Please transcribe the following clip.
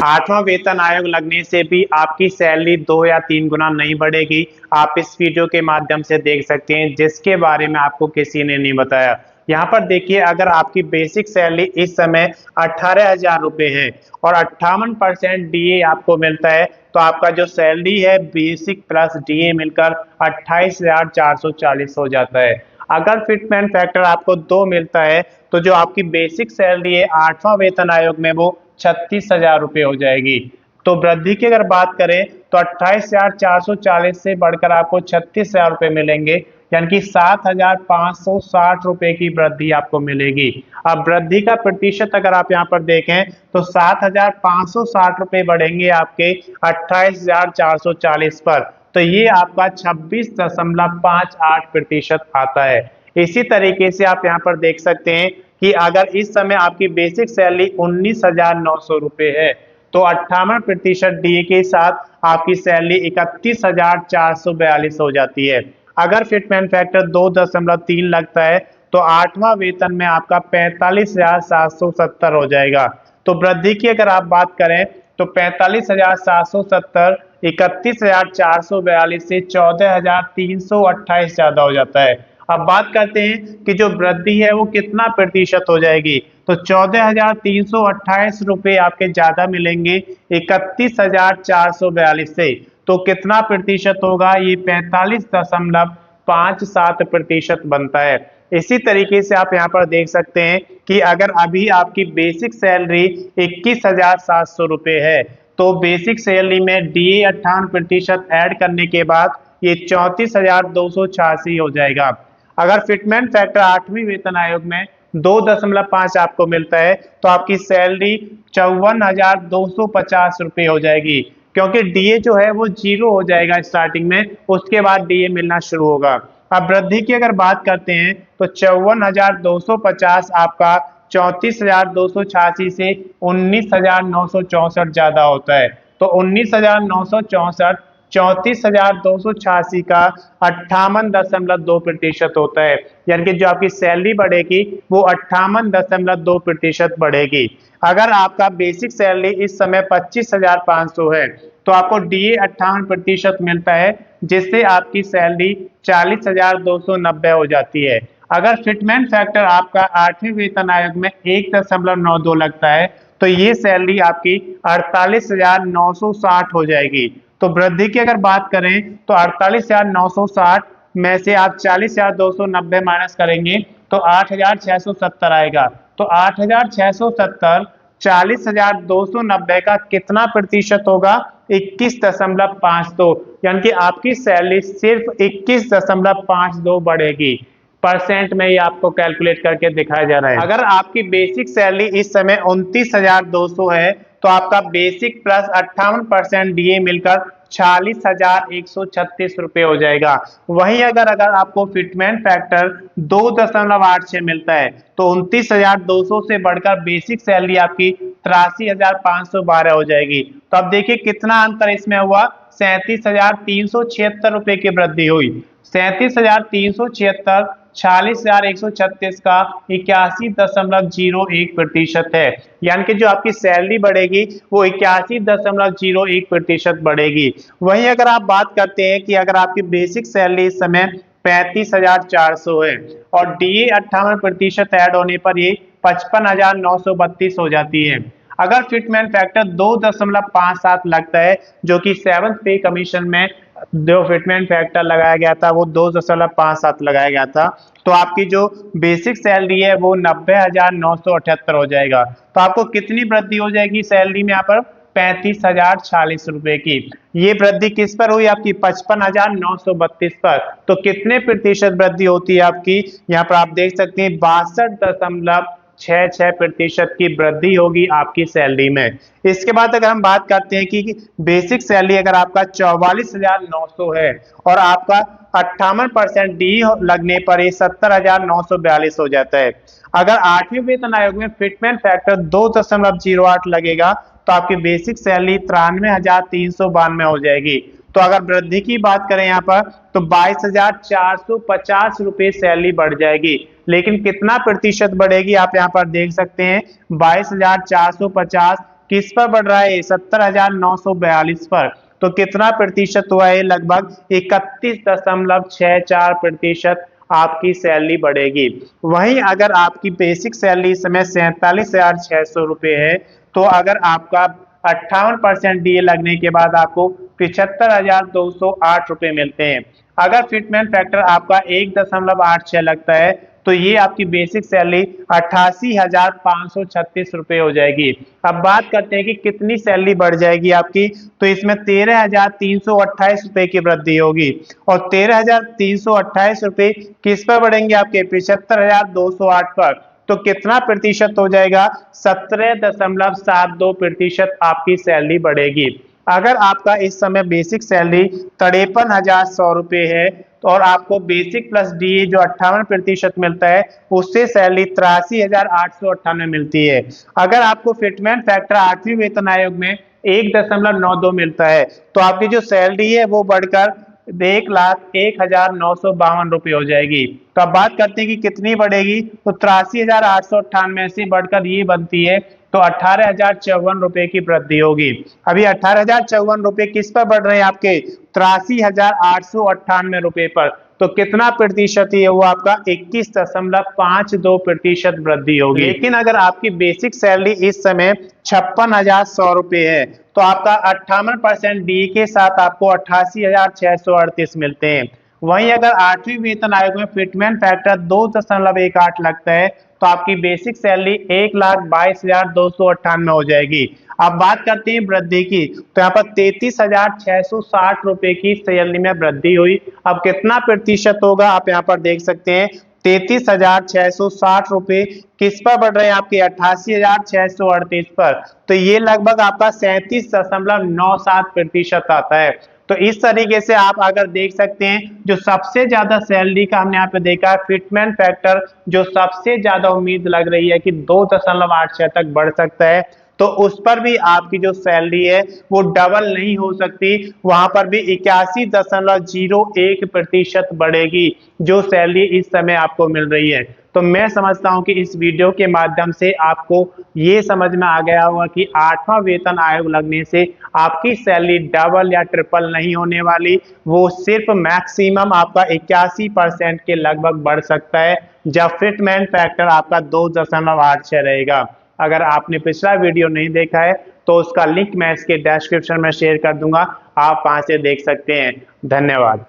8वां वेतन आयोग लगने से भी आपकी सैलरी 2 या 3 गुना नहीं बढ़ेगी। आप इस वीडियो के माध्यम से देख सकते हैं, जिसके बारे में आपको किसी ने नहीं बताया। यहाँ पर देखिए, अगर आपकी बेसिक सैलरी इस समय 18,000 रुपये है और 58% डीए आपको मिलता है, तो आपका जो सैलरी है बेसिक प्लस डीए मिलकर 28,440 हो जाता है। अगर फिटमेंट फैक्टर आपको 2 मिलता है, तो जो आपकी बेसिक सैलरी है 8वां वेतन आयोग में वो 36,000 रुपये हो जाएगी। तो वृद्धि की अगर बात करें तो 28,440 से बढ़कर आपको 36,000 रुपये मिलेंगे, यानी कि 7,560 रुपये की वृद्धि आपको मिलेगी। अब वृद्धि का प्रतिशत अगर आप यहाँ पर देखें तो 7,560 रुपये बढ़ेंगे आपके 28,440 पर, तो ये आपका 26.58% आता है। इसी तरीके से आप यहाँ पर देख सकते हैं कि अगर इस समय आपकी बेसिक सैलरी 19,900 रुपये है, तो 58% डीए के साथ आपकी सैलरी 31,442 हो जाती है। अगर फिटमेंट फैक्टर 2.3 लगता है, तो 8वां वेतन में आपका 45,770 हो जाएगा। तो वृद्धि की अगर आप बात करें तो 45,770 31,442 से 14,328 ज्यादा हो जाता है। अब बात करते हैं कि जो वृद्धि है वो कितना प्रतिशत हो जाएगी, तो 14,328 रुपये आपके ज्यादा मिलेंगे 31,442 से। तो कितना प्रतिशत होगा, ये 45.57% बनता है। इसी तरीके से आप यहाँ पर देख सकते हैं कि अगर अभी आपकी बेसिक सैलरी 21,700 रुपये है, तो बेसिक सैलरी में डीए 58% ऐड करने के बाद ये 34,286 हो जाएगा। अगर फिटमेंट फैक्टर 8वीं वेतन आयोग में 2.5 आपको मिलता है, तो आपकी सैलरी 54,250 रुपये हो जाएगी, क्योंकि डीए जो है वो 0 हो जाएगा स्टार्टिंग में, उसके बाद डीए मिलना शुरू होगा। अब वृद्धि की अगर बात करते हैं तो 54,250 आपका 34,286 से 19,964 ज्यादा होता है। तो 19,964 34,286 का 58.2% होता है, यानी कि जो आपकी सैलरी बढ़ेगी वो 58.2% बढ़ेगी। अगर आपका बेसिक सैलरी इस समय 25,500 है, तो आपको डीए 58% मिलता है, जिससे आपकी सैलरी 40,290 हो जाती है। अगर फिटमेंट फैक्टर आपका 8वें वेतन आयोग में 1.92 लगता है, तो ये सैलरी आपकी 48,960 हो जाएगी। तो वृद्धि की अगर बात करें तो 48,960 में से आप 40,290 माइनस करेंगे तो 8,670 आएगा। तो 8,670 40,290 का कितना प्रतिशत होगा, 21.52, यानी कि आपकी सैलरी सिर्फ 21.52 बढ़ेगी। परसेंट में ही आपको कैलकुलेट करके दिखाया जा रहा है। अगर आपकी बेसिक सैलरी इस समय 29,200 है, तो आपका बेसिक प्लस 58% डीए मिलकर 46,136 रुपये हो जाएगा। वहीं अगर आपको फिटमेंट फैक्टर 2.86 मिलता है, तो 29,200 से बढ़कर बेसिक सैलरी आपकी 83,512 हो जाएगी। तो अब देखिए कितना अंतर इसमें हुआ, 37,376 रुपये की वृद्धि हुई। 37,376 46,136 का 81.01% है, यानी कि जो आपकी सैलरी बढ़ेगी वो 81.01% बढ़ेगी। वहीं अगर आप बात करते हैं कि अगर आपकी बेसिक सैलरी इस समय 35,400 है और डीए 58% ऐड होने पर ये 55,932 हो जाती है। अगर फिटमेंट फैक्टर 2.57 लगता है, जो कि 7th पे कमीशन में जो फिटमेंट फैक्टर लगाया गया था वो 2.57 लगाया गया था, तो आपकी जो बेसिक सैलरी है वो 90,978 हो जाएगा। तो आपको कितनी वृद्धि हो जाएगी सैलरी में, यहाँ पर 35,040 रुपए की। ये वृद्धि किस पर हुई, आपकी 55,932 पर। तो कितने प्रतिशत वृद्धि होती है आपकी, यहाँ पर आप देख सकते हैं 62.66% की वृद्धि होगी आपकी सैलरी में। इसके बाद अगर हम बात करते हैं कि बेसिक सैलरी अगर आपका 44,900 है और आपका 58% डी लगने पर ये 70,942 हो जाता है। अगर 8वें वेतन आयोग में फिटमेंट फैक्टर 2.08 लगेगा, तो आपकी बेसिक सैलरी 93,392 हो जाएगी। तो अगर वृद्धि की बात करें यहाँ पर तो 22,450 रुपये सैलरी बढ़ जाएगी, लेकिन कितना प्रतिशत बढ़ेगी आप यहाँ पर देख सकते हैं, 22,450 किस पर बढ़ रहा है? 70,942 पर। तो कितना प्रतिशत हुआ है? लगभग 31.64% आपकी सैलरी बढ़ेगी। वहीं अगर आपकी बेसिक सैलरी इस समय 47,600 रुपये है, तो अगर आपका 58% डीए लगने के बाद आपको 75,208 रुपये मिलते हैं। अगर फिटमेंट फैक्टर आपका 1.86 लगता है, तो ये आपकी बेसिक सैलरी 88,536 रुपये हो जाएगी। अब बात करते हैं कि कितनी सैलरी बढ़ जाएगी आपकी, तो इसमें 13,328 रुपये की वृद्धि होगी। और 13,328 रुपये किस पर बढ़ेंगे? आपके 75,208 पर। तो कितना प्रतिशत हो जाएगा? 17.72% आपकी सैलरी बढ़ेगी। अगर आपका इस समय बेसिक सैलरी 53,100 रुपये है, और आपको बेसिक प्लस डीए जो 58% मिलता है, उससे सैलरी 83,898 मिलती है। अगर आपको फिटमेंट फैक्टर 8वीं वेतन आयोग में 1.92 मिलता है, तो आपकी जो सैलरी है वो बढ़कर 1,01,952 रुपये हो जाएगी। तो अब बात करते हैं कि कितनी बढ़ेगी, तो 83,898 से बढ़कर ये बनती है, तो 18,054 रुपये की वृद्धि होगी। अभी 18,054 रुपये किस पर बढ़ रहे हैं? आपके 83,898 रुपये पर। तो कितना प्रतिशत है वो? आपका 21.52% वृद्धि होगी। लेकिन अगर आपकी बेसिक सैलरी इस समय 56,100 रुपये है, तो आपका 58% डी के साथ आपको 88,638 मिलते हैं। वहीं अगर 8वीं वेतन आयोग में फिटमेंट फैक्टर 2.18 लगता है, तो आपकी बेसिक सैलरी 1,22,298 हो जाएगी। अब बात करते हैं वृद्धि की, तो यहाँ पर 33,660 रुपये की सैलरी में वृद्धि हुई। अब कितना प्रतिशत होगा? आप यहाँ पर देख सकते हैं, 33,660 रुपये किस पर बढ़ रहे हैं? आपके 88,638 पर। तो ये लगभग आपका 37.97% आता है। तो इस तरीके से आप अगर देख सकते हैं, जो सबसे ज्यादा सैलरी का हमने यहाँ पे देखा है, फिटमेंट फैक्टर जो सबसे ज्यादा उम्मीद लग रही है कि 2.86 तक बढ़ सकता है, तो उस पर भी आपकी जो सैलरी है वो डबल नहीं हो सकती। वहां पर भी 81.01% बढ़ेगी जो सैलरी इस समय आपको मिल रही है। तो मैं समझता हूं कि इस वीडियो के माध्यम से आपको ये समझ में आ गया होगा कि 8वां वेतन आयोग लगने से आपकी सैलरी डबल या ट्रिपल नहीं होने वाली, वो सिर्फ मैक्सिमम आपका 81% के लगभग बढ़ सकता है, जब फिटमेंट फैक्टर आपका 2.86 रहेगा। अगर आपने पिछला वीडियो नहीं देखा है, तो उसका लिंक मैं इसके डिस्क्रिप्शन में शेयर कर दूंगा, आप वहां से देख सकते हैं। धन्यवाद।